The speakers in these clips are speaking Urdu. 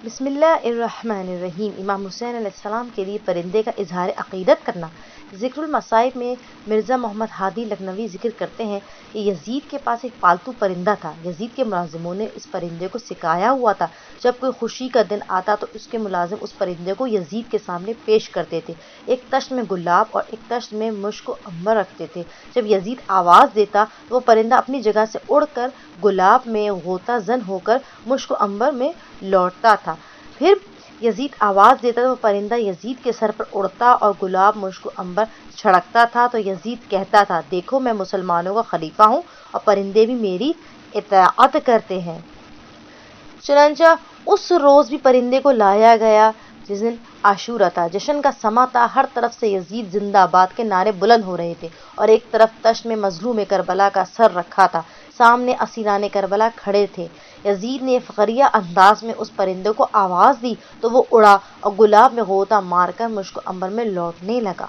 بسم اللہ الرحمن الرحیم۔ امام حسین علیہ السلام کے لیے پرندے کا اظہار عقیدت کرنا۔ ذکر المصائب میں مرزا محمد ہادی لکھنوی ذکر کرتے ہیں کہ یزید کے پاس ایک پالتو پرندہ تھا۔ یزید کے ملازموں نے اس پرندے کو سکھایا ہوا تھا، جب کوئی خوشی کا دن آتا تو اس کے ملازم اس پرندے کو یزید کے سامنے پیش کرتے تھے۔ ایک تشت میں گلاب اور ایک تشت میں مشک و عنبر رکھتے تھے۔ جب یزید آواز دیتا تو وہ پرندہ اپنی جگہ سے اڑ کر گلاب میں غوطہ زن ہو کر مشک و عنبر میں لوٹتا تھا۔ پھر یزید آواز دیتا تو وہ پرندہ یزید کے سر پر اڑتا اور گلاب مشک و عنبر چھڑکتا تھا تو یزید کہتا تھا، دیکھو میں مسلمانوں کا خلیفہ ہوں اور پرندے بھی میری اطاعت کرتے ہیں۔ چنانچہ اس روز بھی پرندے کو لایا گیا جس دن عاشورہ تھا۔ جشن کا سماں تھا، ہر طرف سے یزید زندہ باد کے نعرے بلند ہو رہے تھے اور ایک طرف تشت میں مظلوم کربلا کا سر رکھا تھا، سامنے اسیران کربلا کھڑے تھے۔ یزید نے فخریہ انداز میں اس پرندے کو آواز دی تو وہ اڑا اور گلاب میں غوطہ مار کر مشک و عنبر میں لوٹنے لگا۔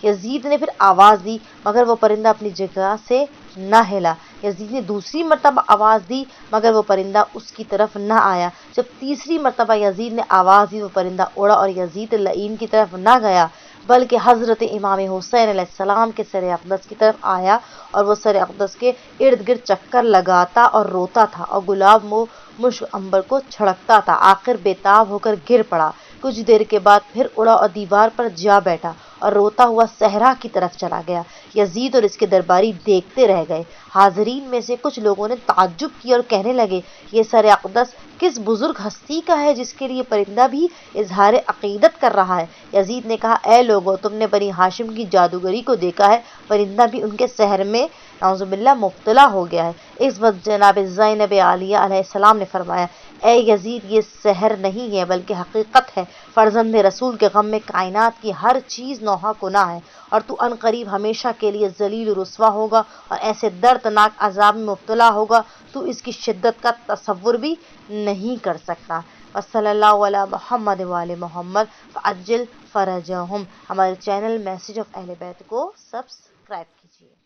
یزید نے پھر آواز دی مگر وہ پرندہ اپنی جگہ سے نہ ہلا۔ یزید نے دوسری مرتبہ آواز دی مگر وہ پرندہ اس کی طرف نہ آیا۔ جب تیسری مرتبہ یزید نے آواز دی وہ پرندہ اڑا اور یزید لعین کی طرف نہ گیا بلکہ حضرت امام حسین علیہ السلام کے سر اقدس کی طرف آیا اور وہ سر اقدس کے ارد گرد چکر لگاتا اور روتا تھا اور گلاب مشک عنبر کو چھڑکتا تھا۔ آخر بے تاب ہو کر گر پڑا، کچھ دیر کے بعد پھر اڑا اور دیوار پر جا بیٹھا اور روتا ہوا صحرا کی طرف چلا گیا۔ یزید اور اس کے درباری دیکھتے رہ گئے۔ حاضرین میں سے کچھ لوگوں نے تعجب کیا اور کہنے لگے، یہ سر اقدس کس بزرگ ہستی کا ہے جس کے لیے پرندہ بھی اظہار عقیدت کر رہا ہے؟ یزید نے کہا، اے لوگو، تم نے بنی ہاشم کی جادوگری کو دیکھا ہے، پرندہ بھی ان کے سحر میں نعوذ باللہ مبتلا ہو گیا ہے۔ اس وقت جناب زینب عالیہ علیہ السلام نے فرمایا، اے یزید، یہ سحر نہیں ہے بلکہ حقیقت ہے۔ فرزند رسول کے غم میں کائنات کی ہر چیز نوحہ کنا ہے اور تو ان قریب ہمیشہ کے لیے ذلیل و رسوا ہوگا اور ایسے دردناک عذاب میں مبتلا ہوگا تو اس کی شدت کا تصور بھی نہیں کر سکتا۔ وصلی اللہ علی محمد وآل محمد فعجل فرجہم۔ ہمارے چینل میسج آف اہل بیت کو سبسکرائب کیجیے۔